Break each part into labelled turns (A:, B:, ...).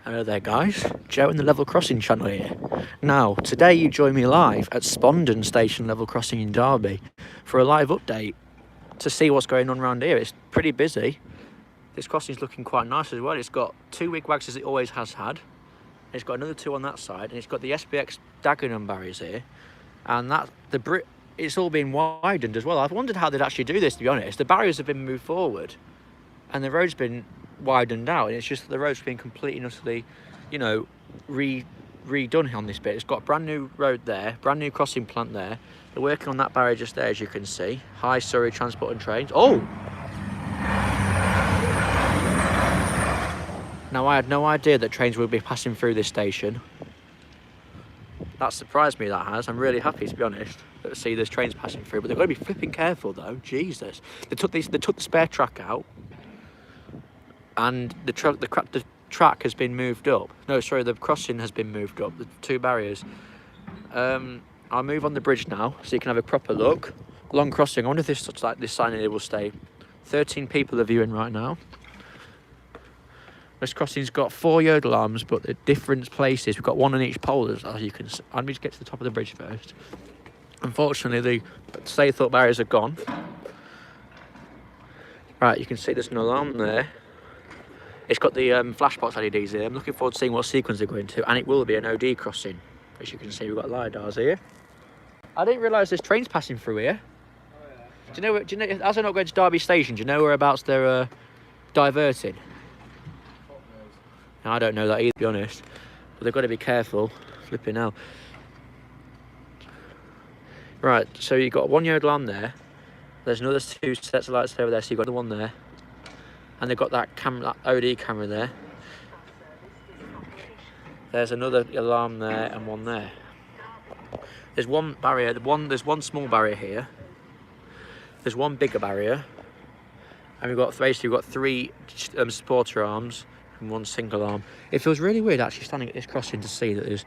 A: Hello there guys, Joe and the Level Crossing channel here. Now, today you join me live at Spondon Station Level Crossing in Derby for a live update to see what's going on around here. It's pretty busy. This crossing's looking quite nice as well. It's got 2 wigwags as it always has had. It's got another 2 on that side, and it's got the SBX Dagenham barriers here. And it's all been widened as well. I've wondered how they'd actually do this, to be honest. The barriers have been moved forward and the road's been widened out, and it's just that the road's been completely and utterly, redone on this bit. It's got a brand new road there, brand new crossing plant there. They're working on that barrier just there, as you can see. Hi Surrey Transport and Trains. Oh! Now, I had no idea that trains would be passing through this station. That surprised me, that has. I'm really happy, to be honest, to see there's trains passing through, but they've got to be flipping careful though. Jesus. They took the spare track out, and the track has been moved up. No, sorry, the crossing has been moved up, the 2 barriers. I'll move on the bridge now so you can have a proper look. Long crossing. I wonder if this sign here will stay. 13 people are viewing right now. This crossing's got 4 yodel arms, but at different places. We've got 1 on each pole, as you can see. Let me just get to the top of the bridge first. Unfortunately, the Saythorpe barriers are gone. Right, you can see there's an alarm there. It's got the flashbox LEDs here. I'm looking forward to seeing what sequence they're going to, and it will be an OD crossing. As you can see, we've got lidars here. I didn't realise there's trains passing through here. Oh, yeah. Do you know? As they're not going to Derby Station, do you know whereabouts they're diverting? No, I don't know that either, to be honest. But they've got to be careful. Flipping hell. Right, so you've got 1 yodel on there. There's another 2 sets of lights over there, so you've got the one there. And they've got that OD camera there. There's another alarm there and 1 there. There's 1 barrier. There's 1 small barrier here. There's 1 bigger barrier, and we've got 3 supporter arms and 1 single arm. It feels really weird actually standing at this crossing to see that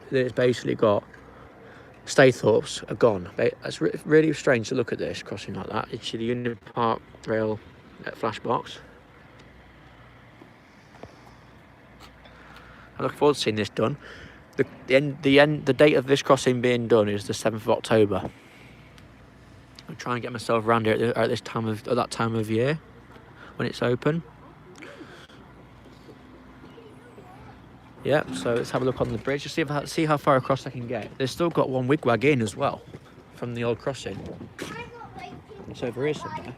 A: it's basically got Staythorpes are gone. It's really strange to look at this crossing like that. It's the Union Park Rail flashbox. I look forward to seeing this done. The date of this crossing being done is the 7th of October. I'll try and get myself around here at that time of year when it's open. Yep, so let's have a look on the bridge to see how far across I can get. They've still got 1 wigwag in as well from the old crossing. It's over here somewhere.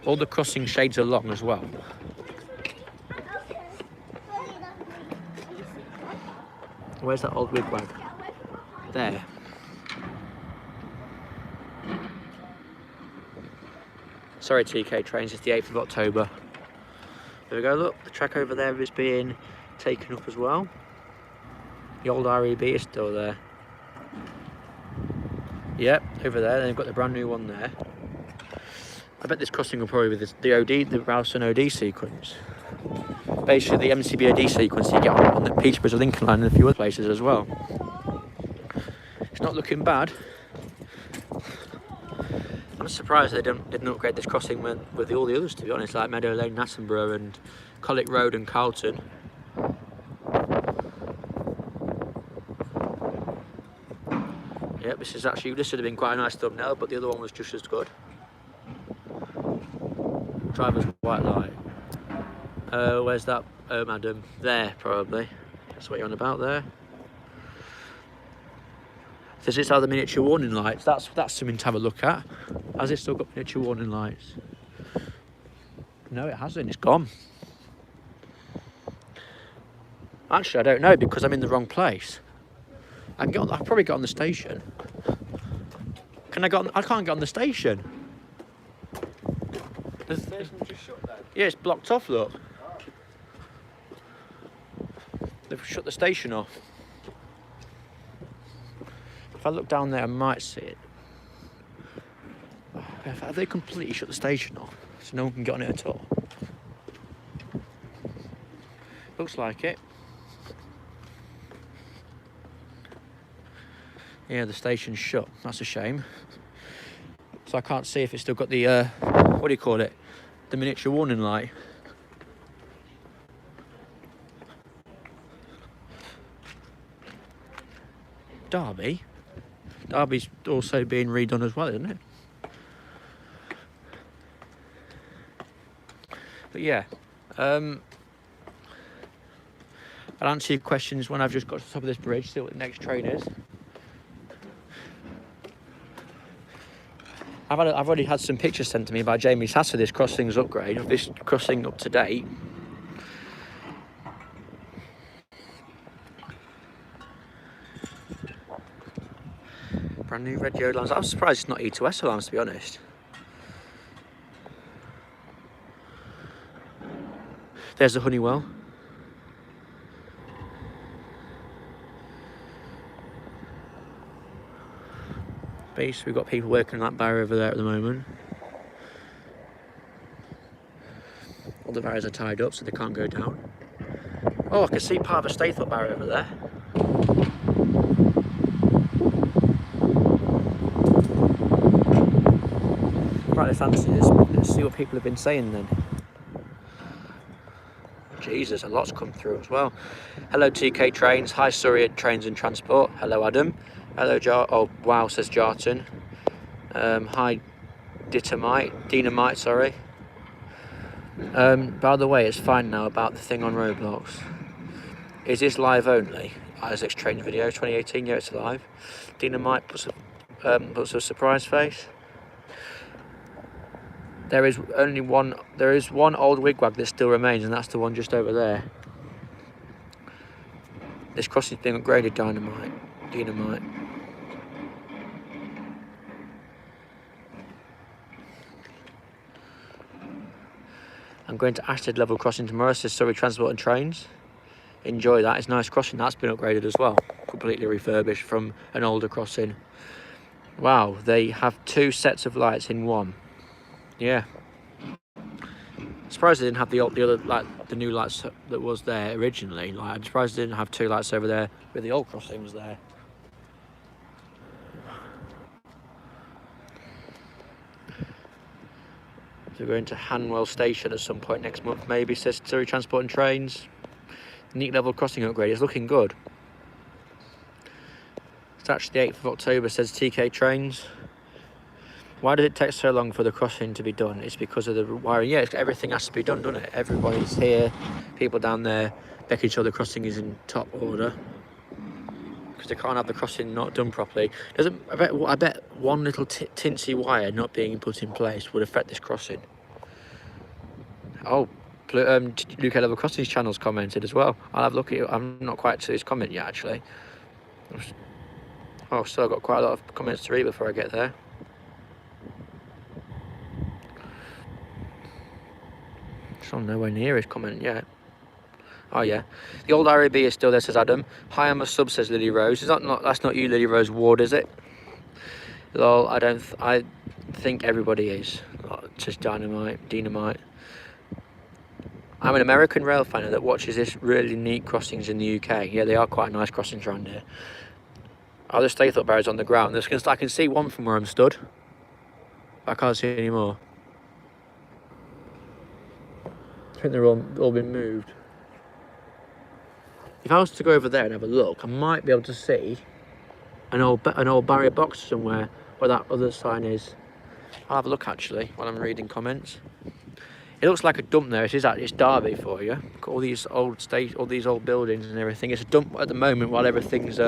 A: All the crossing shades are long as well. Where's that old wigwag? There. Sorry TK Trains, it's the 8th of October. There we go, look, the track over there is being taken up as well. The old REB is still there. Yep, over there, then they've got the brand new one there. I bet this crossing will probably be the Ralston OD sequence. Basically the MCB OD sequence you get on the Peterborough to Lincoln line and a few other places as well. It's not looking bad. I'm surprised they didn't upgrade this crossing with all the others, to be honest, like Meadow Lane, Nattenborough and Collick Road and Carlton. Yep, this would have been quite a nice thumbnail, but the other one was just as good. Driver's white light. Where's that? Oh, madam. There, probably. That's what you're on about there. Does it have the miniature warning lights? That's something to have a look at. Has it still got miniature warning lights? No, it hasn't. It's gone. Actually, I don't know because I'm in the wrong place. I'll probably get on the station. I can't get on the station. The station's just shut then? Yeah, it's blocked off, look. They've shut the station off. If I look down there, I might see it. Have they completely shut the station off so no one can get on it at all? Looks like it. Yeah, the station's shut. That's a shame. So I can't see if it's still got the, what do you call it? The miniature warning light. Derby. Derby's also being redone as well, isn't it? But yeah, I'll answer your questions when I've just got to the top of this bridge, see what the next train is. I've already had some pictures sent to me by Jamie Sass of this crossing's upgrade, of this crossing up to date. Brand new red yellow lines. I'm surprised it's not E2S alarms, to be honest. There's the Honeywell. Base, we've got people working on that barrier over there at the moment. All the barriers are tied up so they can't go down. Oh, I can see part of a Staithorpe barrier over there. Right, let's answer this. Let's see what people have been saying then. Jesus, a lot's come through as well. Hello TK Trains. Hi Surrey Trains and Transport. Hello Adam. Hello oh wow, says Jarton. Hi Dynamite, sorry. By the way, it's fine now about the thing on Roblox. Is this live only? Isaac's Trains video 2018, yeah, it's live. Dynamite puts a surprise face. There is one old wigwag that still remains, and that's the one just over there. This crossing's being upgraded, Dynamite. I'm going to Ashted level crossing tomorrow, says Surrey Transport and Trains. Enjoy that, it's a nice crossing. That's been upgraded as well. Completely refurbished from an older crossing. Wow, they have 2 sets of lights in one. Yeah. Surprised they didn't have the other, like the new lights that was there originally. Like, I'm surprised they didn't have 2 lights over there where the old crossing was there. So we're going to Hanwell Station at some point next month, maybe, says Surrey Transport and Trains. Neat level crossing upgrade, it's looking good. It's actually the 8th of October, says TK Trains. Why did it take so long for the crossing to be done? It's because of the wiring. Yeah, everything has to be done, doesn't it? Everybody's here, people down there, making sure the crossing is in top order. Because they can't have the crossing not done properly. I bet one little tinsy wire not being put in place would affect this crossing. Oh, Luke Level Crossings channel's commented as well. I'll have a look at it. I'm not quite to his comment yet, actually. Oh, still got quite a lot of comments to read before I get there. So I'm nowhere near his comment yet. Oh yeah, the old RAB is still there, says Adam. Hi, I'm a sub, says Lily Rose. That's not you, Lily Rose Ward, is it? Lol, I think everybody is. Says Dynamite. I'm an American rail fan that watches this really neat crossings in the UK. Yeah, they are quite nice crossings around here. Oh, the Staithorpe barriers on the ground. I can see one from where I'm stood. I can't see any more. I think they're all been moved. If I was to go over there and have a look, I might be able to see an old barrier box somewhere where that other sign is. I'll have a look actually while I'm reading comments. It looks like a dump there. It's Derby for you. All these old buildings and everything. It's a dump at the moment while everything's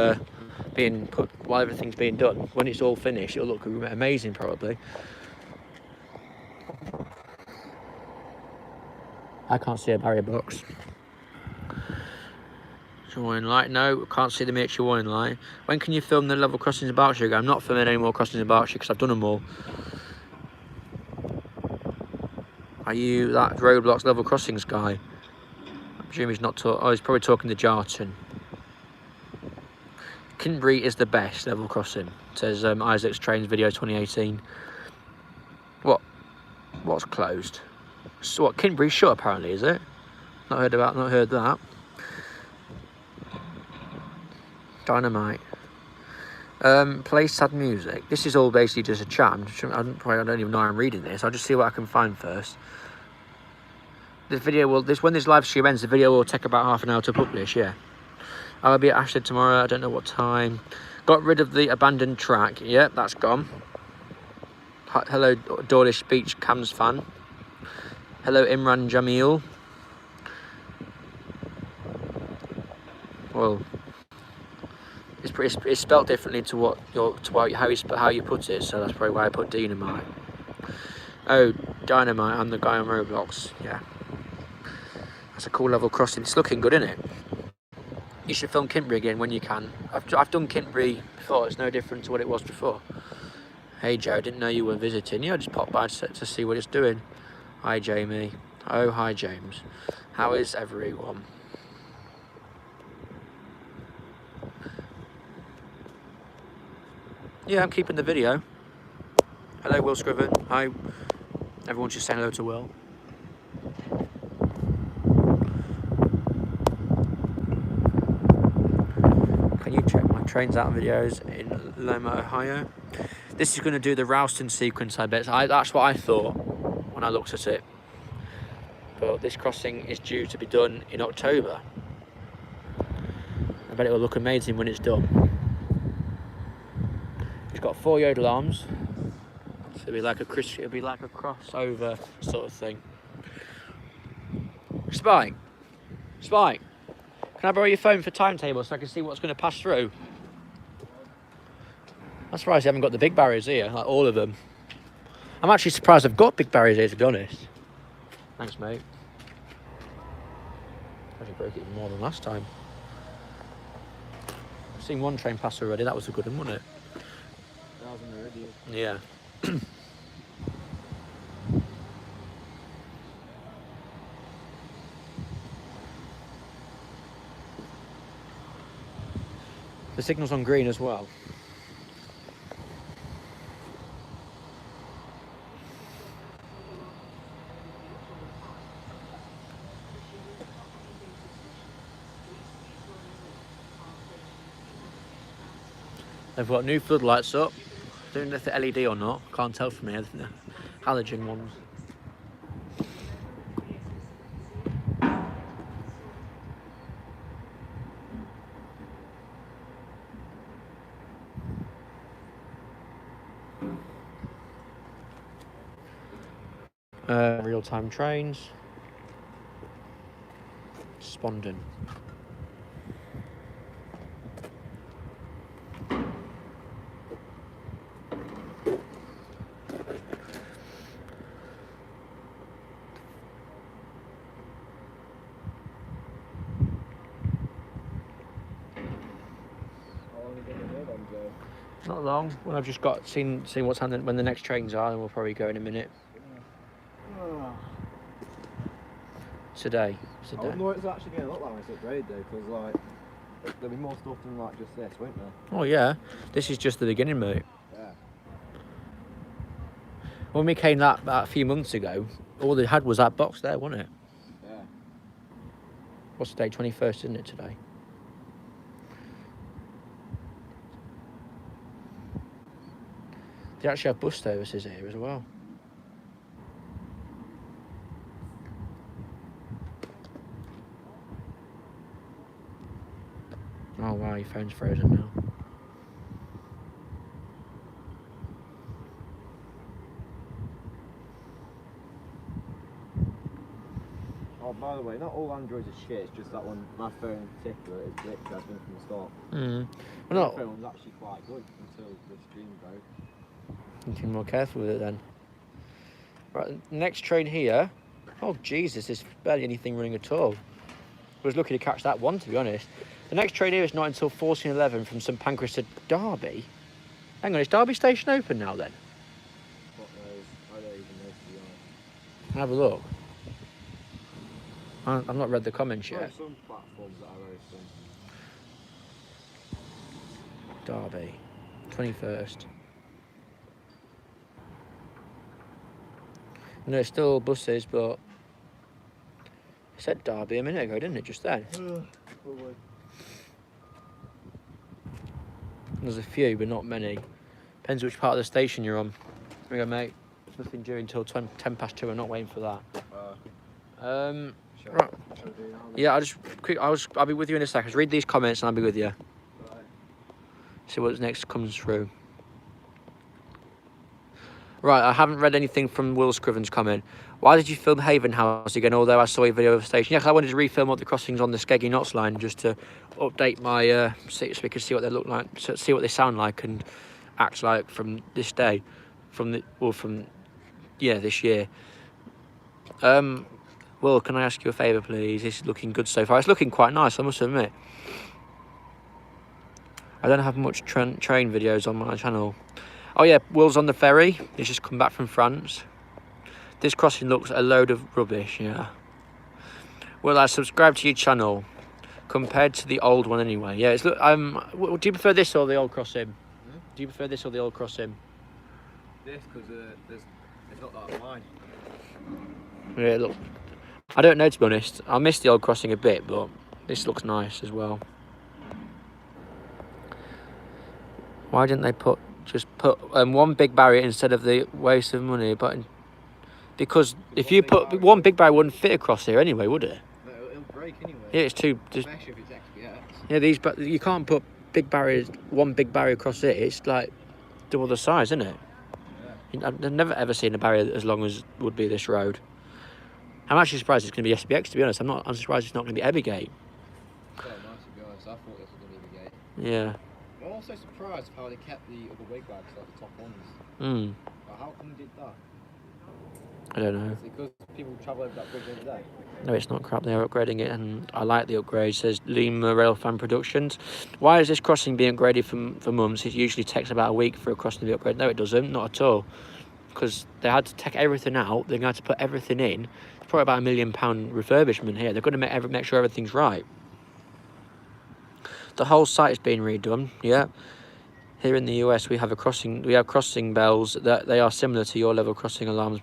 A: being done. When it's all finished, it'll look amazing probably. I can't see a barrier box. Warning light, no, can't see the miniature warning light. When can you film the level crossings in Berkshire? I'm not filming any more crossings in Berkshire because I've done them all. Are you that Roblox level crossings guy? I presume he's not talking. Oh, he's probably talking to Jarton. Kinbury is the best level crossing, says Isaac's Trains video 2018. What's closed? So what, Kinbury's shut apparently, is it? Not heard that. Dynamite. Play sad music. This is all basically just a chat. I don't even know I'm reading this. I'll just see what I can find first. This video when this live stream ends, the video will take about half an hour to publish, yeah. I'll be at Ashton tomorrow, I don't know what time. Got rid of the abandoned track. Yep, that's gone. Hello, Dawlish Beach Cams fan. Hello, Imran Jamil. Well, it's spelled differently to how you put it, so that's probably why I put dynamite. Oh, dynamite! I'm the guy on Roblox. Yeah, that's a cool level crossing. It's looking good, isn't it? You should film Kintbury again when you can. I've done Kintbury before. It's no different to what it was before. Hey Joe, didn't know you were visiting. Yeah, I just popped by to see what it's doing. Hi Jamie. Oh, hi James. How is everyone? Yeah, I'm keeping the video. Hello Will Scriven. Hi. Everyone's just saying hello to Will. Can you check my trains out videos in Loma, Ohio? This is going to do the Ralston sequence, I bet. That's what I thought when I looked at it. But this crossing is due to be done in October. I bet it will look amazing when it's done. It's got 4 yodel arms. So it'll be like a crossover sort of thing. Spike, can I borrow your phone for timetable so I can see what's going to pass through? I'm surprised you haven't got the big barriers here, like all of them. I'm actually surprised I've got big barriers here, to be honest. Thanks, mate. I broke it even more than last time. I've seen one train pass already. That was a good one, wasn't it?
B: That was an already.
A: Yeah. The signal's on green as well. They've got new floodlights up. Don't know if they're LED or not. Can't tell from here. They're halogen ones. Real-time trains. Spondon. Not long. When I've just got seen what's happening when the next trains are, and we'll probably go in a minute. Today.
B: I wouldn't know it's actually going to look like when it's upgraded though, because like there'll be more stuff than like just this, won't there?
A: Oh yeah, this is just the beginning, mate.
B: Yeah.
A: When we came that a few months ago, all they had was that box there, wasn't it?
B: Yeah.
A: What's the date? 21st, isn't it today? They actually have bus services here as well. Oh wow, your phone's frozen now.
B: Oh, by the way, not all Androids are shit, it's just that one, my phone in particular, is glitched, I've been from the start.
A: Well,
B: My phone was actually quite good until the screen broke.
A: You can be more careful with it then. Right, next train here. Oh Jesus, there's barely anything running at all. I was lucky to catch that one, to be honest. The next train here is not until 14:11 from St Pancras to Derby. Hang on, is Derby station open now then?
B: What knows? I don't even know, to be honest.
A: Have a look. I've not read the comments
B: There are
A: yet.
B: some platforms that are open.
A: Derby, 21st. No, it's still buses, but it said Derby a minute ago, didn't it? Just then.
B: Probably.
A: There's a few, but not many. Depends which part of the station you're on. There we go, mate. Nothing due until 2:10. I'm not waiting for that. Right. Yeah, I'll be with you in a second. Read these comments and I'll be with you.
B: Right.
A: See what next comes through. Right, I haven't read anything from Will Scriven's comment. Why did you film Haven House again, although I saw your video of the station? Yeah, 'cause I wanted to refilm all the crossings on the Skeggy Knots line just to update my so we could see what they look like, see what they sound like and act like from this day, this year. Will, can I ask you a favour, please? This is looking good so far. It's looking quite nice, I must admit. I don't have much train videos on my channel. Oh yeah, Will's on the ferry. He's just come back from France. This crossing looks a load of rubbish, yeah. Well, I subscribe to your channel compared to the old one anyway. Yeah, it's look. Do you prefer this or the old crossing?
B: Hmm?
A: Do you prefer this or the old crossing?
B: This, because there's not that line.
A: Yeah, look. I don't know, to be honest. I miss the old crossing a bit, but this looks nice as well. Why didn't they just put one big barrier instead of the waste of money? But because if you put one big barrier, wouldn't fit across here anyway, would it?
B: No, it'll break anyway.
A: Yeah, it's too.
B: Especially if it's XPX.
A: Yeah, but you can't put big barriers, one big barrier across it. It's like double the size, isn't it? Yeah. I've never ever seen a barrier as long as would be this road. I'm actually surprised it's going to be SPX, to be honest. I'm surprised it's not going to be Evergate.
B: Quite nice, to be honest. I thought this was going to be Evergate.
A: Yeah.
B: I'm also surprised how they kept the other wig bags, like the top ones.
A: Mm.
B: But how come they did that?
A: I don't know.
B: Is it because people travel over that bridge every day?
A: No, it's not crap. They're upgrading it, and I like the upgrade. It says Lima Railfan Productions. Why is this crossing being upgraded for months? It usually takes about a week for a crossing to be upgraded. No, it doesn't. Not at all. Because they had to take everything out. They're going to have to put everything in. It's probably about £1 million refurbishment here. They're going to make sure everything's right. The whole site is being redone. Yeah. Here in the US, we have crossing bells that they are similar to your level crossing alarms,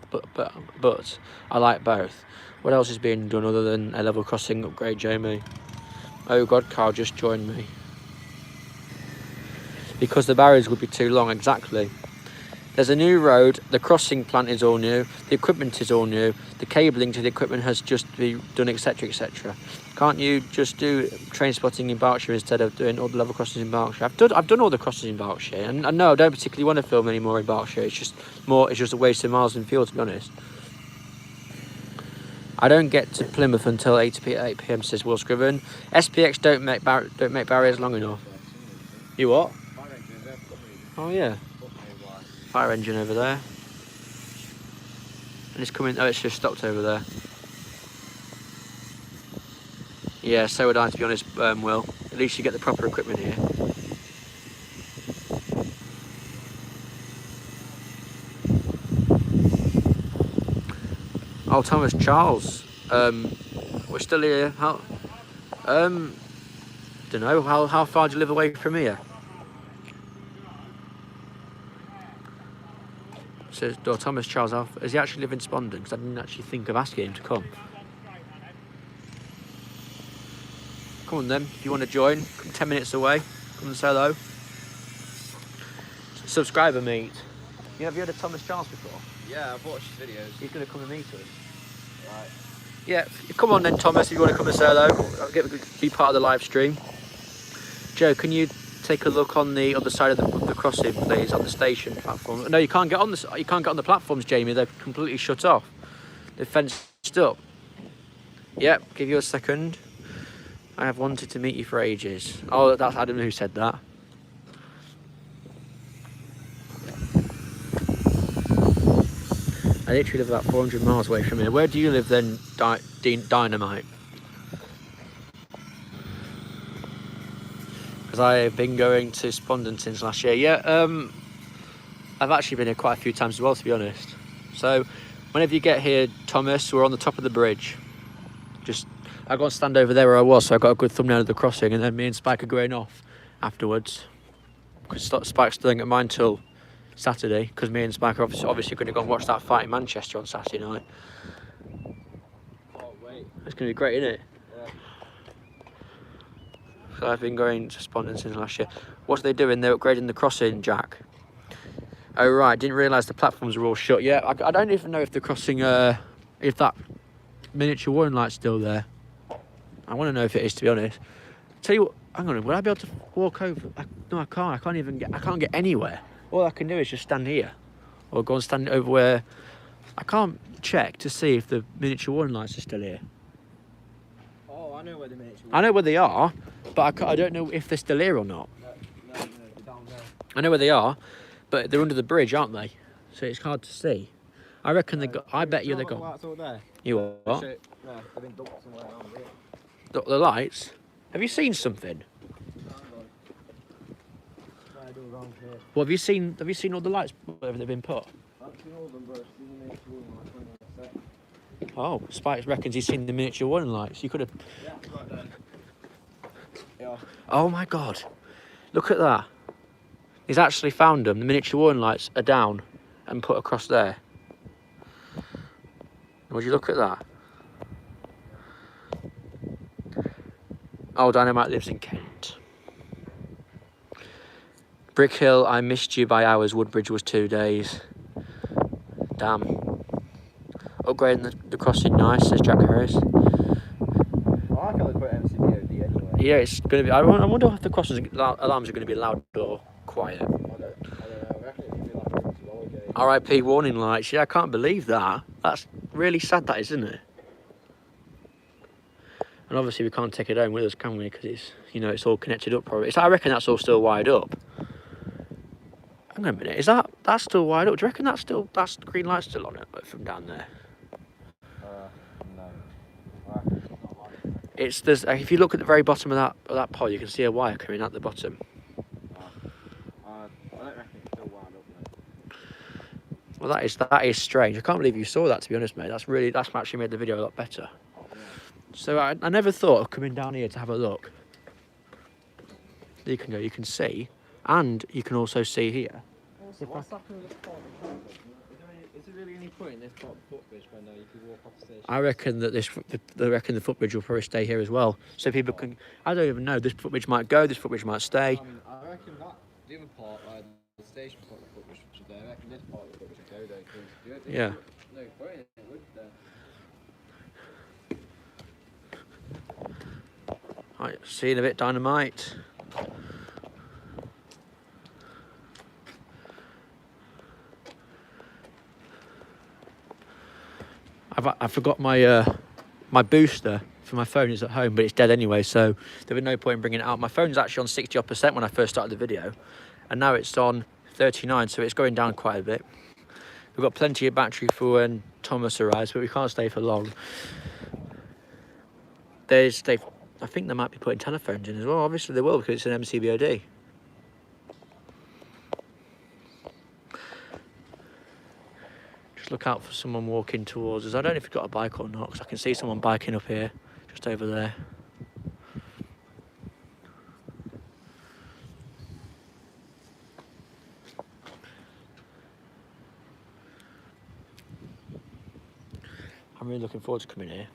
A: but I like both. What else is being done other than a level crossing upgrade, Jamie? Oh God, Carl just joined me. Because the barriers would be too long, exactly. There's a new road, the crossing plant is all new, the equipment is all new, the cabling to the equipment has just been done, etc, etc. Can't you just do train spotting in Berkshire instead of doing all the level crossings in Berkshire? I've done all the crossings in Berkshire, and no, I don't particularly want to film any more in Berkshire. It's just a waste of miles in field, to be honest. I don't get to Plymouth until 8 p.m, says Will Scriven. SPX don't make barriers long enough. You what? Oh yeah. Fire engine over there. And it's coming. Oh, it's just stopped over there. Yeah, so would I, to be honest, Will. At least you get the proper equipment here. Oh, Thomas Charles. We're still here. How? Don't know. How far do you live away from here? Says Thomas Charles. Does he actually live in Spondon? Because I didn't actually think of asking him to come. Come on then, if you want to join, come 10 minutes away. Come and say hello. Subscriber meet. Have you heard of Thomas Charles before?
B: Yeah, I've watched his videos.
A: He's going to come and meet us.
B: Right.
A: Yeah, come on then, Thomas, if you want to come and say hello. Be part of the live stream. Joe, can you take a look on the other side of the crossing, please, on the station platform? No, you can't get on the platforms, Jamie. They're completely shut off. They're fenced up. Yep, give you a second. I have wanted to meet you for ages. Oh, that's Adam who said that. I literally live about 400 miles away from here. Where do you live then, Dynamite? Because I have been going to Spondon since last year. Yeah, I've actually been here quite a few times as well, to be honest. So, whenever you get here, Thomas, we're on the top of the bridge. I got to stand over there where I was, so I got a good thumbnail of the crossing, and then me and Spike are going off afterwards. Because Spike's still at mine till Saturday, because me and Spike are obviously going to go and watch that fight in Manchester on Saturday night.
B: Oh, wait.
A: It's going to be great, isn't it?
B: Yeah.
A: So I've been going to Spondon since last year. What are they doing? They're upgrading the crossing, Jack. Oh right, didn't realise the platforms were all shut. Yeah, I don't even know if the crossing, if that miniature warning light's still there. I want to know if it is, to be honest. Tell you what, hang on, will I be able to walk over? No, I can't. I can't get anywhere. All I can do is just stand here, or go and stand over where. I can't check to see if the miniature warning lights are still here.
B: Oh, I know where the miniature.
A: I know where they are, but I don't know if they're still here or not.
B: No, they're down there.
A: I know where they are, but they're under the bridge, aren't they? So it's hard to see. I reckon they got. I bet you they got.
B: Lights over there.
A: You what?
B: No, they've been dumped somewhere around here.
A: The lights. Have you seen something? Well, have you seen all the lights wherever they've been put?
B: I've seen all of them, but I've seen the miniature warning lights when they're set.
A: Oh, Spikes reckons he's seen the miniature warning lights. You could have.
B: Yeah, right there. Yeah.
A: Oh my God! Look at that. He's actually found them. The miniature warning lights are down and put across there. Would you look at that? Oh, Dynamite lives in Kent. Brick Hill, I missed you by hours. Woodbridge was 2 days. Damn. Upgrading the crossing nice, says Jack Harris.
B: I like how they put MCBOD anyway.
A: Yeah, it's going to be. I wonder if the crossing alarms are going to be loud or quiet.
B: I don't know. I reckon it's going to be like a roller game.
A: R.I.P. warning lights. Yeah, I can't believe that. That's really sad, that is, isn't it? And obviously we can't take it home with us, can we? Because it's, you know, it's all connected up probably. I reckon that's all still wired up. Hang on a minute, that's still wired up? Do you reckon that's the green light's still on it from down there?
B: No.
A: It's if you look at the very bottom of that pole, you can see a wire coming out the bottom.
B: I don't reckon it's still wired up, mate.
A: Well, that is strange. I can't believe you saw that, to be honest, mate. That's actually made the video a lot better.
B: Yeah.
A: So I never thought of coming down here to have a look. You can see, and you can also see here.
B: Also, what's happening with this part of the campus? Is there really any point in this part of the footbridge when you can walk off the station?
A: I reckon that the footbridge will probably stay here as well, so people can. I don't even know. This footbridge might go. This footbridge might stay.
B: I reckon that the other part, the station part of the footbridge should go. I reckon this part of the footbridge should go though.
A: Yeah.
B: No point in it, would there?
A: Right, see you in a bit, Dynamite. I forgot my my booster for my phone is at home, but it's dead anyway, so there was no point in bringing it out. My phone's actually on 60% when I first started the video, and now it's on 39, so it's going down quite a bit. We've got plenty of battery for when Thomas arrives, but we can't stay for long. I think they might be putting telephones in as well. Obviously they will, because it's an MCBOD. Just look out for someone walking towards us. I don't know if you've got a bike or not, because I can see someone biking up here, just over there. I'm really looking forward to coming here.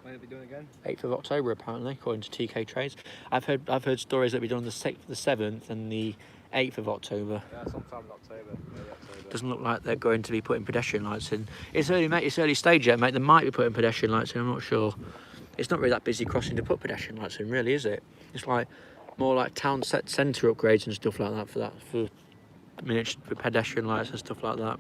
B: When are we doing again?
A: 8th of October, apparently, according to TK Trades. I've heard stories that we done on the 6th, the 7th, and the 8th of October.
B: Yeah, sometime in October. Maybe October.
A: Doesn't look like they're going to be putting pedestrian lights in. It's early, mate. It's early stage yet, mate. They might be putting pedestrian lights in. I'm not sure. It's not really that busy crossing to put pedestrian lights in, really, is it? It's like more like town centre upgrades and stuff like that for miniature pedestrian lights and stuff like that.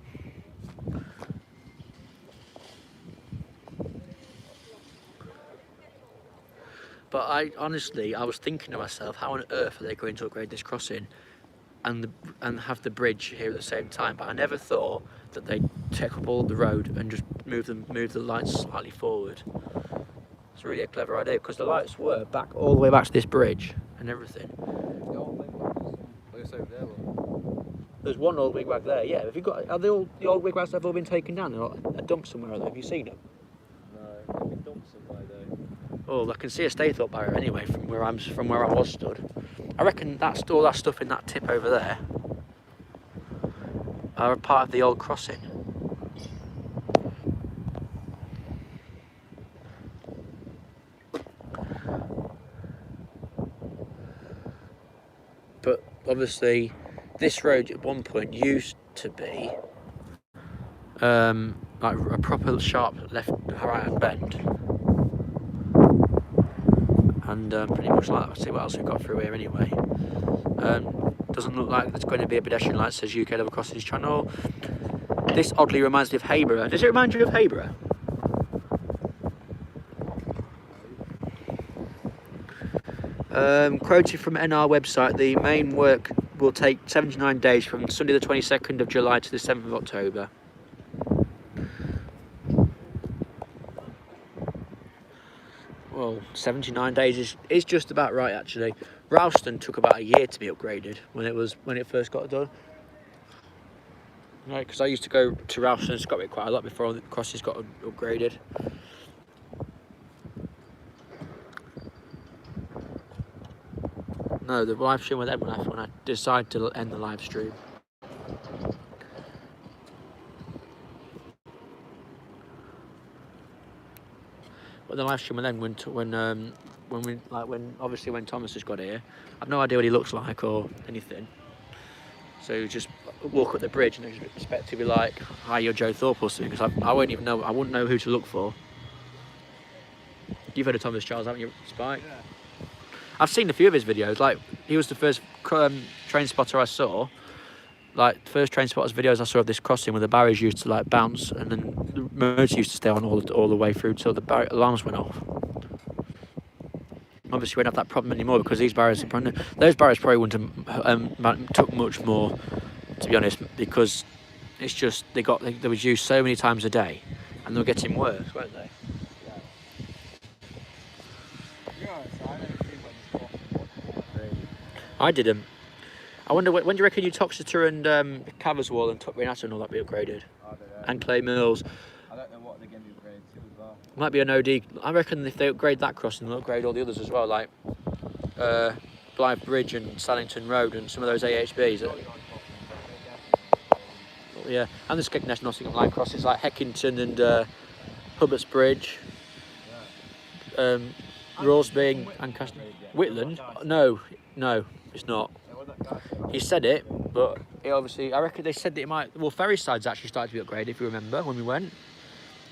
A: But I was thinking to myself, how on earth are they going to upgrade this crossing and have the bridge here at the same time? But I never thought that they'd take up all the road and just move the lights slightly forward. It's really a clever idea, because the lights were back all the way back to this bridge and everything. There's one old wigwag there. Yeah, have you got? Are the old wigwags have all been taken down? They're not a dump somewhere, are they? Have you seen them?
B: No, they've been dumped somewhere though.
A: Oh, I can see a Staithorpe barrier anyway from where I was stood. I reckon that's all that stuff in that tip over there are a part of the old crossing. But obviously, this road at one point used to be like a proper sharp right-hand bend. And and pretty much like, let's see what else we've got through here anyway. Doesn't look like there's going to be a pedestrian light that says UK Level Crossings Channel. This oddly reminds me of Hayborough. Does it remind you of Hayborough? Quoted from NR website, the main work will take 79 days from Sunday the 22nd of July to the 7th of October. Well, 79 days is just about right actually. Ralston took about a year to be upgraded when it first got done. Right, because I used to go to Ralston and Scotland quite a lot before the crossings got upgraded. No, the live stream with Edwin when I decided to end the live stream. But the live stream with them when Thomas has got here, I've no idea what he looks like or anything. So you just walk up the bridge and expect to be like, "Hi, you're Joe Thorpe" or something, because I won't even know. I wouldn't know who to look for. You've heard of Thomas Charles, haven't you, Spike? Yeah. I've seen a few of his videos. Like, he was the first train spotter I saw. Like, the first train spotters videos I saw of this crossing where the barriers used to like bounce and then the motor used to stay on all the way through till the alarms went off. Obviously, we don't have that problem anymore because these barriers those barriers probably wouldn't have took much more, to be honest, because it's just they was used so many times a day and they were getting worse, weren't they? I didn't. I wonder when do you reckon Uttoxeter and Caverswall and Tuckbury and all that be upgraded? I don't know. And Clay Mills.
B: I don't know what they're going to upgrade to as well.
A: Might be an OD. I reckon if they upgrade that crossing, they'll upgrade all the others as well, like Blythe Bridge and Sallington Road and some of those AHBs. Yeah, and the Skegness Nottingham line crosses like Heckington and Hubbart's Bridge. Rawsby and Whitland. No, it's not. He said it, but it obviously, I reckon they said that it might. Well, Ferryside's actually started to be upgraded, if you remember, when we went.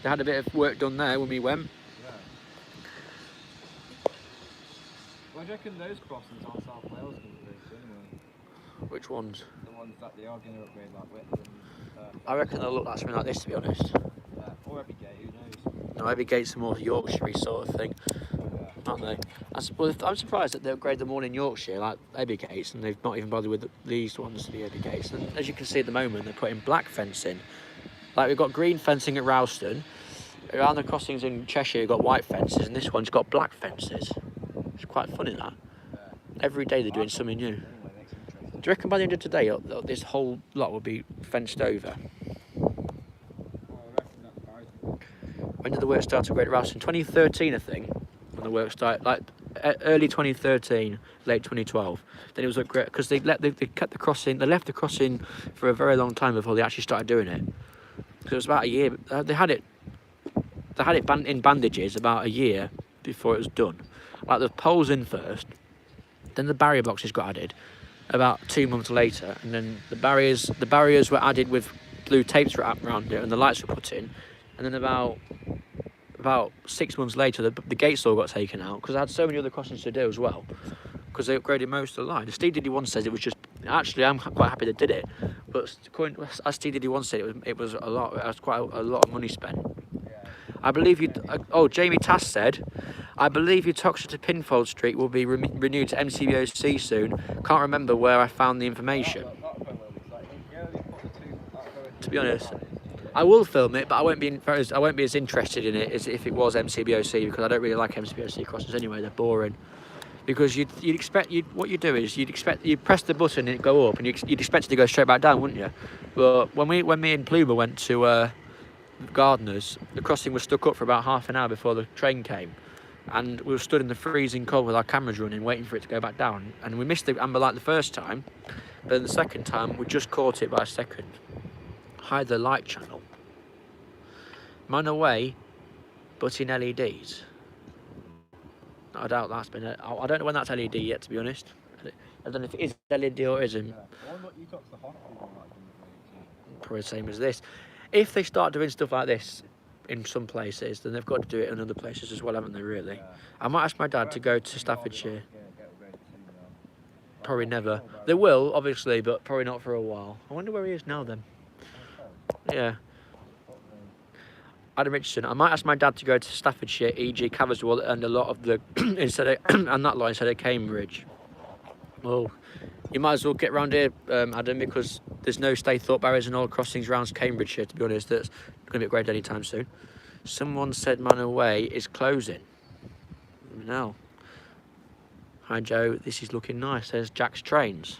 A: They had a bit of work done there when we went.
B: Yeah. Well, do you reckon those crossings on South Wales can be upgraded anyway?
A: Which ones?
B: The ones that they are going to upgrade, like Whitland.
A: I reckon they'll look like something like this, to be honest.
B: Yeah, or every gate, who knows?
A: No, every gate's a more Yorkshire sort of thing. Aren't they? I'm surprised that they upgrade them all in Yorkshire, like Abbey Gates, and they've not even bothered with these ones, the Abbey Gates. And as you can see at the moment, they're putting black fencing. Like, we've got green fencing at Ralston. Around the crossings in Cheshire, you've got white fences, and this one's got black fences. It's quite funny, that. Every day they're doing something new. Do you reckon by the end of today, this whole lot will be fenced over? When did the work start to upgrade at Ralston? 2013, I think. When the work started, like early 2013, late 2012. Then it was like, because they kept the crossing, they left the crossing for a very long time before they actually started doing it. Because it was about a year. They had it in bandages about a year before it was done. Like, the poles in first, then the barrier boxes got added about 2 months later, and then the barriers were added with blue tapes wrapped around it, and the lights were put in, and then about 6 months later, the gates all got taken out because I had so many other crossings to do as well. Because they upgraded most of the line. Steve Diddy1 says it was just. Actually, I'm quite happy they did it, but as Steve Diddy1 said, it was a lot. It was quite a lot of money spent. I believe you. Oh, Jamie Tass said, I believe Uttoxeter to Pinfold Street will be renewed to MCBOC soon. Can't remember where I found the information. To be honest. I will film it, but I won't be as interested in it as if it was MCBOC, because I don't really like MCBOC crossings anyway. They're boring. Because what you do is you'd press the button and it'd go up, and you'd expect it to go straight back down, wouldn't you? But when me and Pluma went to Gardeners, the crossing was stuck up for about half an hour before the train came, and we were stood in the freezing cold with our cameras running, waiting for it to go back down. And we missed the amber light the first time, but then the second time we just caught it by a second. Hide the light channel. Man away, but in LEDs. I doubt that's been. I don't know when that's LED yet, to be honest. I don't know if it is LED or isn't. Probably the same as this. If they start doing stuff like this, in some places, then they've got to do it in other places as well, haven't they, really?
B: Yeah.
A: I might ask my dad to go to Staffordshire.
B: Get upgraded soon, though.
A: Probably never. They will, obviously, but probably not for a while. I wonder where he is now, then. Yeah. Adam Richardson. I might ask my dad to go to Staffordshire, e.g. Caverswell, and a lot of the instead of and that lot instead of Cambridge. Well, you might as well get round here, Adam, because there's no Staithorpe barriers and all crossings around Cambridgeshire. To be honest, that's going to be upgraded anytime soon. Someone said Manor Way is closing. No. Hi Joe, this is looking nice. There's Jack's Trains.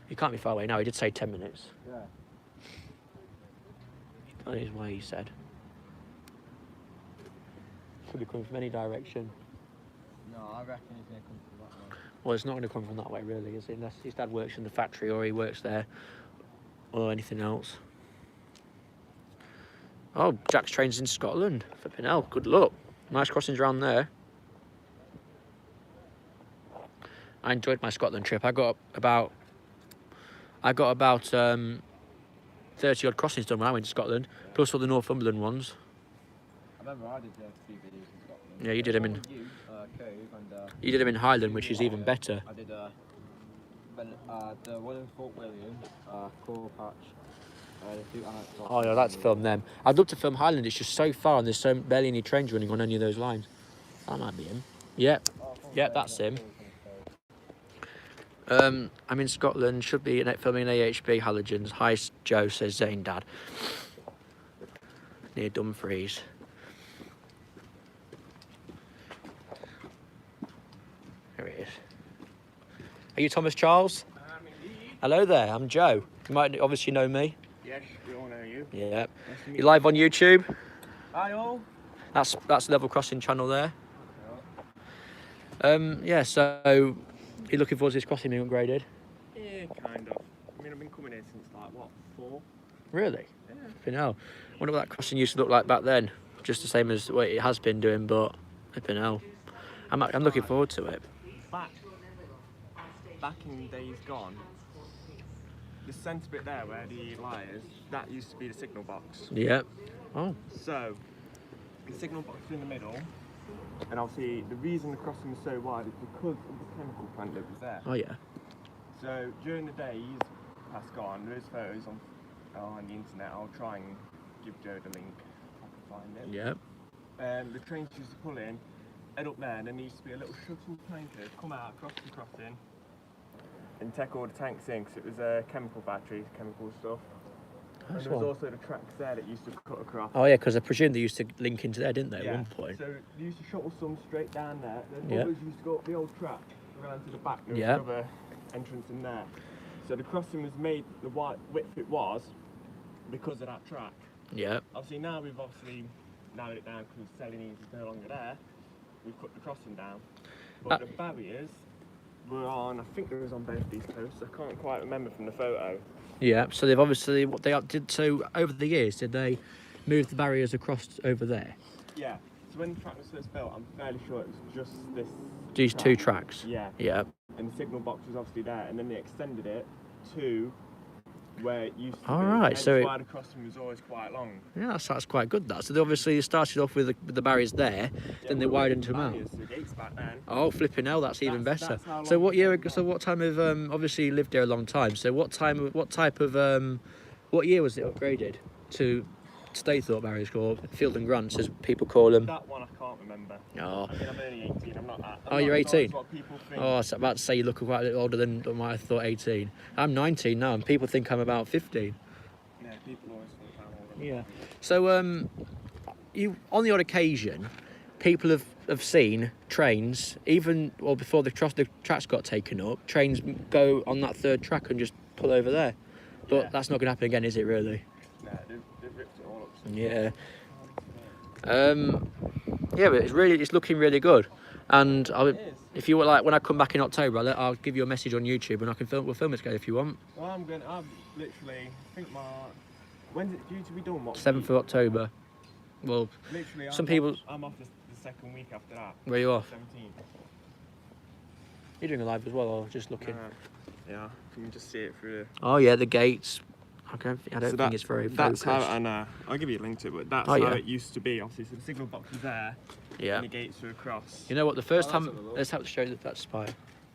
A: He can't be far away now. He did say 10 minutes.
B: Yeah.
A: On his way, he said. Could be coming from any direction.
B: No, I reckon he's going to come from that way.
A: Well, it's not going to come from that way, really, is it? Unless his dad works in the factory or he works there or anything else. Oh, Jack's Trains in Scotland. Flipping hell, good luck. Nice crossings around there. I enjoyed my Scotland trip. I got about 30 odd crossings done when I went to Scotland, plus all the Northumberland ones.
B: I remember I did 3 videos in Scotland.
A: Yeah, you did them in.
B: You, Cove, and
A: You did them in Highland, which is even better.
B: I did the one in Fort William, Coal Patch.
A: Oh yeah, that's film them. I'd love to film Highland. It's just so far, and there's barely any trains running on any of those lines. That might be him. Yep, yep, that's him. I'm in Scotland, should be filming an AHB Halogens. Hi Joe, says Zane Dad. Near Dumfries. There he is. Are you Thomas Charles? Hello there, I'm Joe. You might obviously know me.
B: Yes, we all know you.
A: Yeah. You live on YouTube?
B: Hi all.
A: That's Level Crossing channel there. Yeah, so you're looking forward to this crossing being upgraded?
B: Yeah, kind of. I mean, I've been coming here since like, what, 4?
A: Really?
B: Yeah.
A: Flipping hell. I wonder what that crossing used to look like back then. Just the same as what it has been doing, but flipping hell. I'm looking forward to it.
C: Back in days gone, the centre bit there where the light is, that used to be the signal box.
A: Yep. Oh.
C: So, the signal box is in the middle, and obviously the reason the crossing was so wide is because of the chemical plant that was there.
A: Oh yeah.
C: So during the days past gone, there is photos on the internet. I'll try and give Joe the link if I can find it.
A: Yep.
C: The trains used to pull in, head up there, and then there used to be a little shuttle tanker come out across the crossing and take all the tanks in, because it was a chemical factory, chemical stuff. And there was also the tracks there that used to cut across.
A: Oh yeah, because I presume they used to link into there, didn't they,
C: Yeah.
A: at one point?
C: So they used to shuttle some straight down there, then
A: Yeah.
C: others used to go up the old track around to the back. There was
A: Yeah.
C: another entrance in there. So the crossing was made the width it was because of that track.
A: Yeah.
C: Obviously now we've narrowed it down because Celanese is no longer there. We've cut the crossing down. But the barriers were on, I think it was on both these coasts. I can't quite remember from the photo.
A: Yeah. So they've obviously what they did. So over the years, did they move the barriers across over there?
C: Yeah. So when the track was first built, I'm fairly sure it was just this.
A: These two tracks.
C: Yeah.
A: Yeah.
C: And the signal box was obviously there, and then they extended it to where it used to
A: All
C: be.
A: right,
C: Hence
A: so
C: why the crossing was always quite long.
A: Yeah, that's quite good. That. So they obviously started off with the barriers there, then they widened them out.
C: The gates back then.
A: Oh, flipping hell, that's even better.
C: That's how
A: So
C: long
A: what
C: the
A: year?
C: track
A: So what time of obviously you lived there a long time. So what type of what year was it upgraded to Staithorpe barriers, or Field and Grants as people call them?
C: That one I can't remember.
A: Oh.
C: I mean, I'm only 18. I'm not that.
A: Oh, you're 18?
C: What people think.
A: Oh, I was about to say you look quite a little older than I thought. 18. I'm 19 now, and people think I'm about 15.
C: Yeah, people always think I'm older.
A: Yeah. So you on the odd occasion, people have seen trains even before the tracks got taken up. Trains go on that third track and just pull over there, but
C: Yeah.
A: that's not going to happen again, is it? Really?
C: Nah, they've ripped it all up.
A: Yeah. Yeah, but it's looking really good, and
C: It is.
A: if you would like, when I come back in October, I'll give you a message on YouTube and we'll film it together if you want.
C: Well, I'm literally, I think when's it due to be done? What
A: 7th of October. Well,
C: Literally,
A: some people.
C: I'm off the second week after that.
A: Where are you off?
C: 17th.
A: You're doing a live as well, or just looking?
C: Yeah, can you just see it through
A: Oh yeah, the gates. I don't
C: So
A: think it's very
C: That's
A: focused.
C: how, and I'll give you a link to it, but that's
A: Oh,
C: how
A: yeah.
C: it used to be, obviously. So the signal box was there,
A: Yeah.
C: and the gates were across.
A: You know what? The first
B: Oh, let's
A: time,
B: have a look.
A: let's have to show you that spire.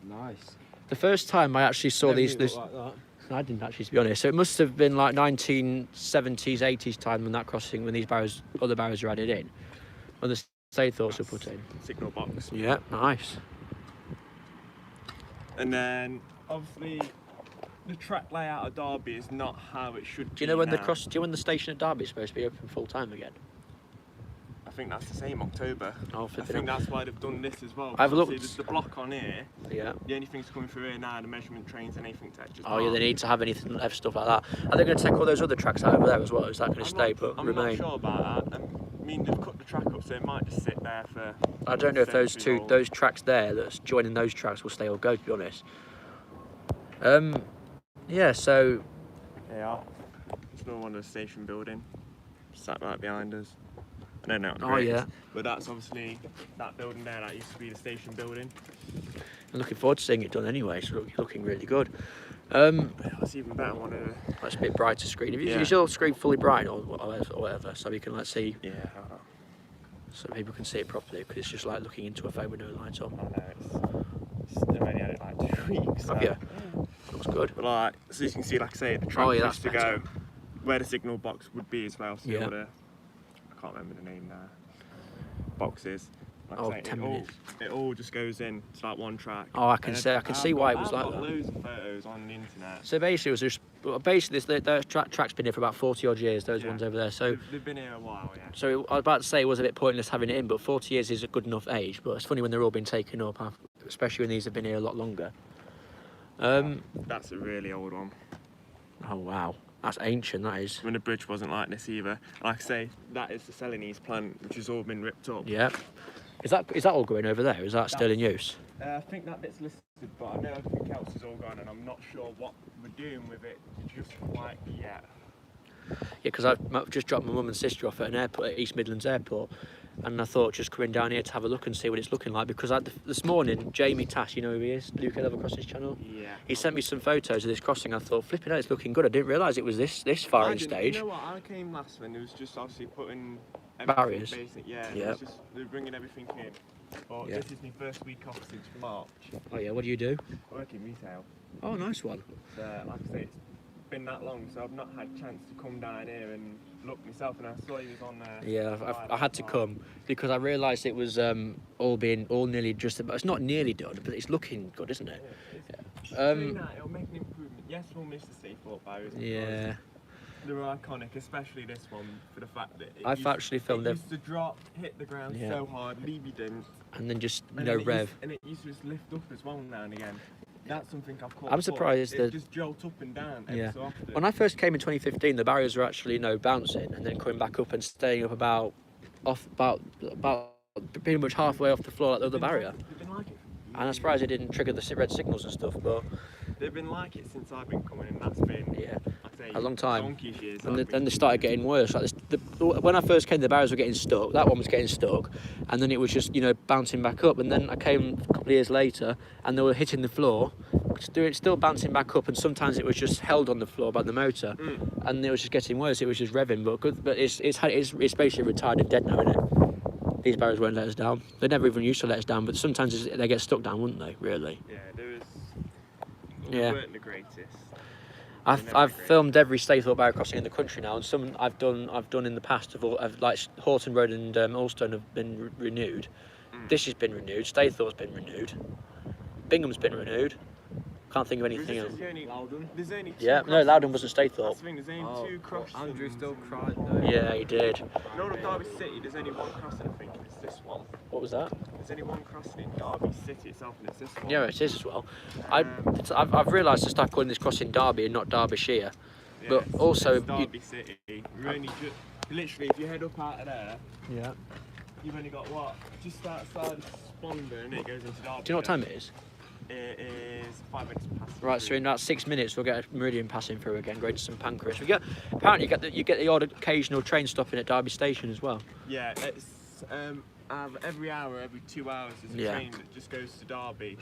B: Nice.
A: The first time I actually saw
B: Never
A: these,
B: knew it looked like that.
A: I didn't actually, to be honest. So it must have been like 1970s, 80s time when that crossing, when these barriers, other barriers were added in, when the stay thoughts were put in.
C: Signal box.
A: Yeah, nice.
C: And then, obviously, the track layout of Derby is not how it should be.
A: Do you know when
C: now.
A: do you know when the station at Derby is supposed to be open full time again?
C: I think that's the same October.
A: Oh,
C: I
A: flipping
C: think
A: hell.
C: that's why they've done this as well.
A: I've
C: Obviously,
A: looked.
C: There's the block on here.
A: Yeah.
C: The only things coming through here now are the measurement trains and anything to extra.
A: Oh yeah, they need to have anything left stuff like that. Are they going to take all those other tracks out over there as well? Is that going to stay but
C: I'm
A: remain?
C: not sure about that. I mean, they've cut the track up, so it might just sit there for.
A: I don't know if
C: centuries old.
A: those tracks there that's joining those tracks will stay or go. To be honest. Yeah. So.
C: They are. It's another one of the station building. Sat right behind us. I don't know. What the
A: Oh
C: grade
A: yeah.
C: is, but that's obviously that building there. That used to be the station building.
A: I'm looking forward to seeing it done anyway. It's looking really good.
C: That's even better. One of the.
A: That's a bit brighter screen. Have you
C: Yeah.
A: Is your screen fully bright or whatever, so we can like see,
C: Yeah.
A: so people can see it properly? Because it's just like looking into a phone with no lights on.
C: I know. I've only had it like 2 weeks.
A: Have you? Looks good.
C: But like, so you can see, like I say, the track
A: Oh, yeah,
C: used to
A: that's
C: go where the signal box would be as well. So
A: Yeah.
C: all the, I can't remember the name now. Boxes. Like
A: Oh,
C: I say,
A: 10
C: it all,
A: minutes.
C: it all just goes in. It's like one track.
A: Oh, I can
C: And
A: see. I can see why it was
C: I've
A: like
C: got
A: that.
C: loads of photos on the internet.
A: So basically, it was just the track's been here for about 40 odd years. Those
C: Yeah.
A: ones over there. So
C: They've been here a while, yeah.
A: so I was about to say it was a bit pointless having it in, but 40 years is a good enough age. But it's funny when they're all been taken up, especially when these have been here a lot longer.
C: That's a really old one.
A: Oh wow, that's ancient. That is.
C: When the bridge wasn't like this either. Like I say, that is the Celanese plant, which has all been ripped up.
A: Yeah. Is that all going over there? Is that still in use?
C: I think that bit's listed, but I know everything else is all gone, and I'm not sure what we're doing with it just quite yet.
A: Yeah, because I've just dropped my mum and sister off at an airport, at East Midlands Airport, and I thought just coming down here to have a look and see what it's looking like. Because this morning, Jamie Tash, you know who he is, Luke Level Crossings channel.
C: Yeah.
A: He sent me some photos of this crossing. I thought, flipping out, it's looking good. I didn't realise it was this far in stage.
C: You know what? I came last when it was just obviously putting
A: Barriers.
C: Basic, yeah.
A: Yeah.
C: It's just they're bringing everything in. But
A: Yeah.
C: this is my first week off since March.
A: Oh yeah, what do you do?
C: I work in retail.
A: Oh, nice one.
C: So, like I say, it's been that long, so I've not had a chance to come down here and look myself. And I saw you was on there.
A: Yeah, I had to come because I realised it was all nearly just about. It's not nearly done, but it's looking good, isn't it?
C: Doing that, it'll make an improvement. Yes, we'll miss the Seafort barriers. of
A: Yeah.
C: course. They're iconic, especially this one, for the fact that
A: I've actually filmed
C: it
A: it.
C: used to drop, hit the ground
A: Yeah.
C: so hard, leave you didn't.
A: And then just
C: And
A: no
C: then it
A: rev.
C: Used, and it used to just lift up as well now and again. That's something I've caught.
A: I'm
C: before.
A: surprised
C: it
A: that-
C: just jolt up and down
A: Yeah.
C: every so often.
A: When I first came in 2015, the barriers were actually bouncing and then coming back up and staying up about pretty much halfway off the floor like the other barrier.
C: They've been like it.
A: And I'm surprised it didn't trigger the red signals and stuff. But
C: They've been like it since I've been coming, and that's been
A: yeah,
C: I'd say
A: a long time.
C: donkey's years.
A: and
C: I've
A: then
C: been
A: they started getting worse. Like when I first came, the barriers were getting stuck. That one was getting stuck, and then it was just bouncing back up. And then I came a couple of years later, and they were hitting the floor, still bouncing back up. And sometimes it was just held on the floor by the motor, and it was just getting worse. It was just revving, but it's basically retired and dead now, isn't it? These barriers won't let us down. They never even used to let us down, but sometimes they get stuck down, wouldn't they? Really?
C: Yeah, there was.
A: Yeah.
C: They weren't the greatest.
A: I've filmed every Staithorpe barrier crossing in the country now, and some I've done in the past of like Horton Road and Ulstone have been renewed. This has been renewed. Staithorpe's been renewed. Bingham's been renewed. Can't think of anything else.
C: There's only two
A: Yeah, no,
C: crossings.
A: Loudon wasn't
C: That's
A: Staithorpe.
C: the thing, there's only two crossings.
B: Andrew still cried though.
A: Yeah, he did.
C: In all of Derby City, there's only one crossing, I think, and it's this one.
A: What was that?
C: There's only one crossing in Derby City itself, and it's this one.
A: Yeah, it is as well. I've realised to start calling this crossing Derby and not Derbyshire. But
C: it's-
A: also,
C: it's Derby City. You're only literally, if you head up out of there,
A: yeah.
C: you've only got what? Just outside of Spondon, and it goes into Derby.
A: Do you know what time it is?
C: It is 5 minutes past.
A: Right, so in about 6 minutes we'll get a Meridian passing through again, going to St Pancras. Apparently you get the odd occasional train stopping at Derby Station as well.
C: Yeah, it's every hour, every 2 hours, there's a
A: Yeah.
C: train that just goes to Derby.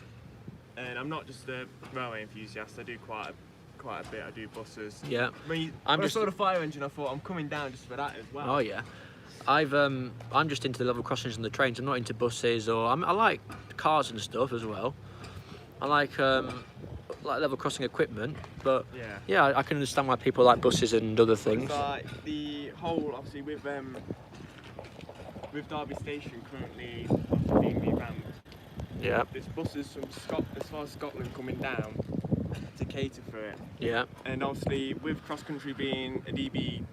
C: And I'm not just a railway enthusiast. I do quite a quite a bit. I do buses.
A: Yeah.
C: When
A: I'm
C: I
A: just-
C: saw the fire engine, I thought I'm coming down just for that as well.
A: Oh yeah. I'm just into the level crossings and the trains. I'm not into buses I like cars and stuff as well. I like level crossing equipment, but
C: Yeah.
A: I can understand why people like buses and other things.
C: It's like the whole, obviously, with Derby Station currently being revamped.
A: Yeah.
C: There's buses from as far as Scotland coming down to cater for it.
A: Yeah.
C: And obviously, with cross country being a DB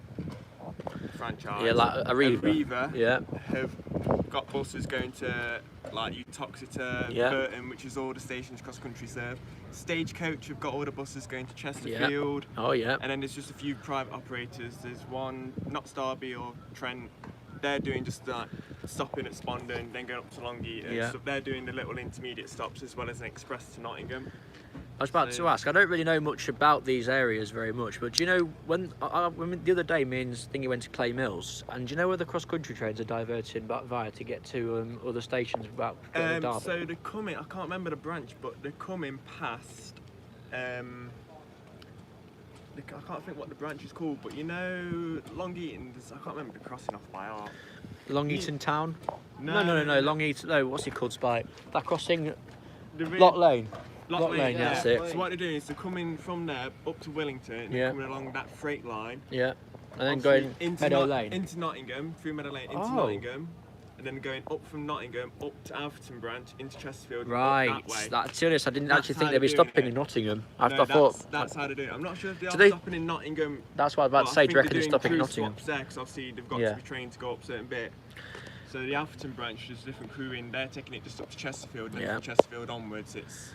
C: franchise,
A: Yeah, like Arriva. Yeah.
C: have got buses going to like Uttoxeter,
A: Yeah.
C: Burton, which is all the stations cross country serve. Stagecoach have got all the buses going to Chesterfield.
A: Oh yeah.
C: And then there's just a few private operators. There's one, not Derby or Trent. They're doing just like stopping at Spondon, then going up to Longyear.
A: Yeah.
C: So they're doing the little intermediate stops as well as an express to Nottingham.
A: I was about to ask. I don't really know much about these areas very much, but do you know when the other day me and Stingy went to Clay Mills, and do you know where the cross country trains are diverting back via to get to other stations about Derby?
C: So they're coming. I can't remember the branch, but they're coming past. I can't think what the branch is called, but you know, Long Eaton. I can't remember the crossing off by heart.
A: Long Eaton Town?
C: No.
A: Long Eaton. No, what's it called? Spike. That crossing.
C: The
A: Lock Lane.
C: Lock Lane,
A: yeah, that's it.
C: So what they're doing is they're coming from there up to Wellington, and they're coming along that freight line.
A: Yeah. And then going
C: into
A: Meadow Lane.
C: Into Nottingham, through Meadow Lane, into Nottingham, and then going up from Nottingham up to Alfreton branch into Chesterfield.
A: Right.
C: Up that way.
A: That's serious. I didn't
C: That's
A: actually
C: how
A: think they'd be
C: they're doing
A: stopping
C: it.
A: in Nottingham.
C: No,
A: I thought
C: that's how they do it. I'm not sure if they are
A: they-
C: stopping in Nottingham.
A: that's what I was about to say. Do you reckon they're stopping in Nottingham?
C: There, because obviously they've got
A: Yeah.
C: to be trained to go up a certain bit. So the Alfreton branch, there's a different crew in. They're taking it just up to Chesterfield, and then
A: Yeah.
C: from Chesterfield onwards, it's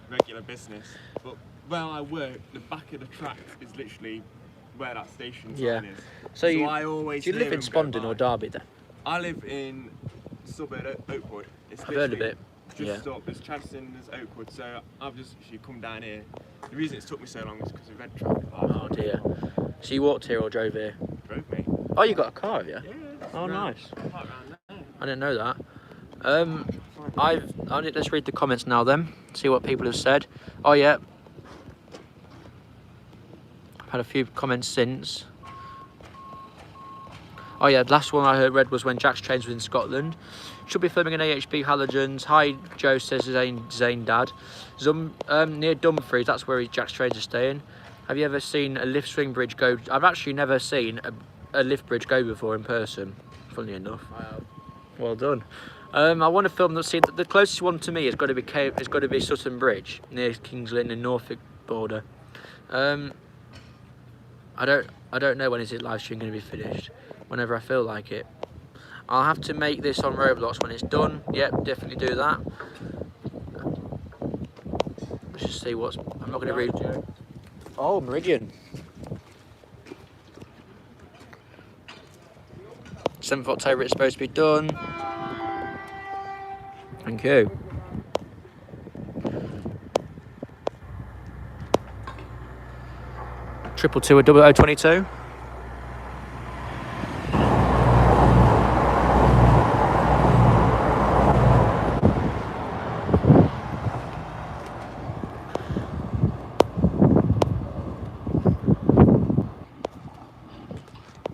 C: regular business. But where I work, the back of the tracks is literally where that station sign is.
A: So you
C: I always
A: do you live
C: hear
A: in
C: them go
A: Spondon or
C: by.
A: Derby then?
C: I live in suburb Oakwood. It's
A: I've heard of
C: literally
A: it.
C: Just up, there's Chadstone, there's Oakwood, so I've just actually come down here. The reason it's took me so long is because of red traffic lights.
A: Oh dear. So you walked here or drove here?
C: Drove me.
A: Oh, you got a car, have you?
C: Yeah.
A: Oh, nice.
C: Right round there.
A: I didn't know that. Let's read the comments now then. See what people have said. Oh yeah. I've had a few comments since. Oh yeah, the last one I read was when Jack's Trains was in Scotland. Should be filming an AHB Halogens. Hi Joe, says Zane Dad. Near Dumfries, that's where Jack's Trains are staying. Have you ever seen a lift swing bridge go? I've actually never seen a lift bridge go before in person, funnily enough.
B: I have.
A: Well done. I want to film the closest one to me has got to be Sutton Bridge near Kings Lynn and Norfolk border. I don't know when is it live stream going to be finished. Whenever I feel like it. I'll have to make this on Roblox when it's done. Yep, definitely do that. Let's just see what's. I'm not going to read. Oh, Meridian. 7th October it's supposed to be done. Thank you. Triple two or 0022.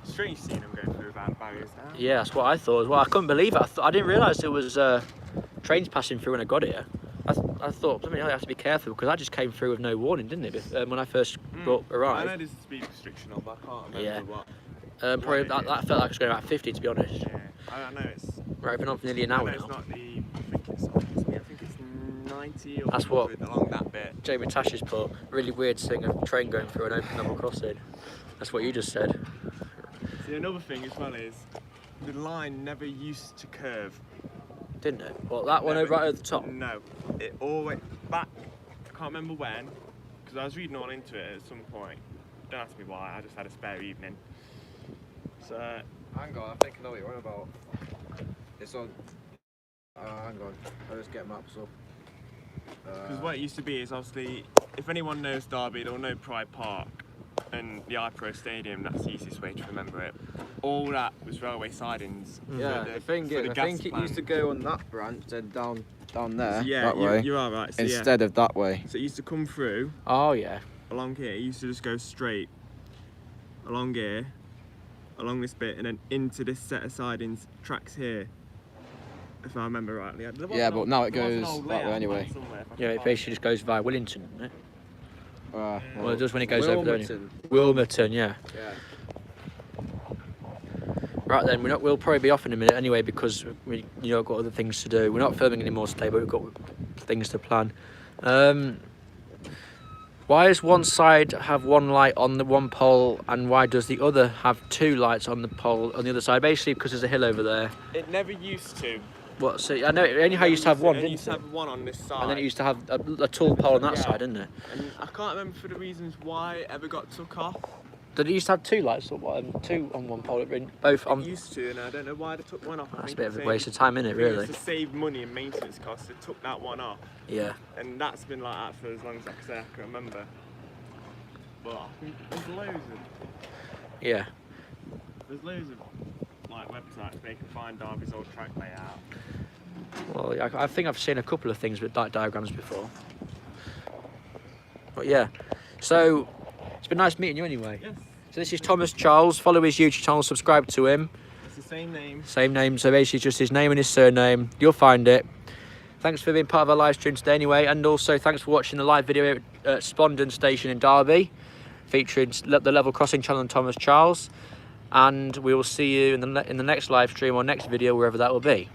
C: Strange seeing them go through without barriers now.
A: Yeah, that's what I thought as well. I couldn't believe it. I didn't realise there was trains passing through when I got here. I thought something I have to be careful because I just came through with no warning, didn't it? When I first
C: I
A: arrived.
C: know there's a speed restriction on, but I can't remember
A: Yeah.
C: what.
A: Probably that felt like it was going about 50 to be honest.
C: Yeah, I know it's.
A: Right, been on for nearly an
C: I
A: hour
C: know it's
A: now.
C: not the. I think it's 90 or
A: That's what-
C: 100 along that bit.
A: Jamie Tash has put really weird seeing a train going through an open level crossing. That's what you just said.
C: See, another thing as well is the line never used to curve.
A: Didn't it? Well, that one right at the top.
C: No, it always back. I can't remember when, because I was reading all into it at some point. Don't ask me why. I just had a spare evening. So
B: Hang on, I think I know what you're on about. It's on. Hang on, I'll just get maps up.
C: because what it used to be is obviously, if anyone knows Derby, they'll know Pride Park and the iPro Stadium. That's the easiest way to remember it. All that was railway sidings.
B: Yeah,
C: for
B: the thing
C: for
B: is,
C: the
B: I
C: gas
B: think it used to
C: plant.
B: go on that branch, then down there,
C: So yeah,
B: that way,
C: you are right. So, yeah.
B: instead of that way.
C: So it used to come through,
A: Oh yeah.
C: along here, it used to just go straight along here, along this bit, and then into this set of sidings tracks here, if I remember rightly.
B: Yeah, but now it goes that way anyway.
A: Yeah, it basically just goes via Willington, doesn't it? Well, it does when it goes over there. Wilmerton, yeah. Right then, we'll probably be off in a minute anyway because we got other things to do. We're not filming anymore today, but we've got things to plan. Why does one side have one light on the one pole, and why does the other have two lights on the pole on the other side? Basically, because there's a hill over there.
C: It never used to.
A: What? So I know it only used to have one, didn't it?
C: It used to have one on this side.
A: And then it used to have a tall pole on that side, didn't it?
C: And I can't remember for the reasons why it ever got took off.
A: Did it used to have two lights or what? Two on one pole, both on.
C: It used to, and I don't know why they took one off.
A: That's a bit of a waste of time, isn't it? Really.
C: To save money and maintenance costs, they took that one off.
A: Yeah.
C: And that's been like that for as long as I can remember. But I think there's loads of.
A: Yeah.
C: There's loads of like websites where you can find Derby's old track layout.
A: Well, I think I've seen a couple of things with diagrams before. But yeah, so it's been nice meeting you anyway.
C: Yes.
A: So this is Thomas Charles. Follow his YouTube channel, subscribe to him.
C: It's the same name.
A: Same name, so basically just his name and his surname. You'll find it. Thanks for being part of our live stream today anyway, and also thanks for watching the live video at Spondon Station in Derby, featuring the Level Crossing channel and Thomas Charles. And we will see you in the next live stream or next video, wherever that will be.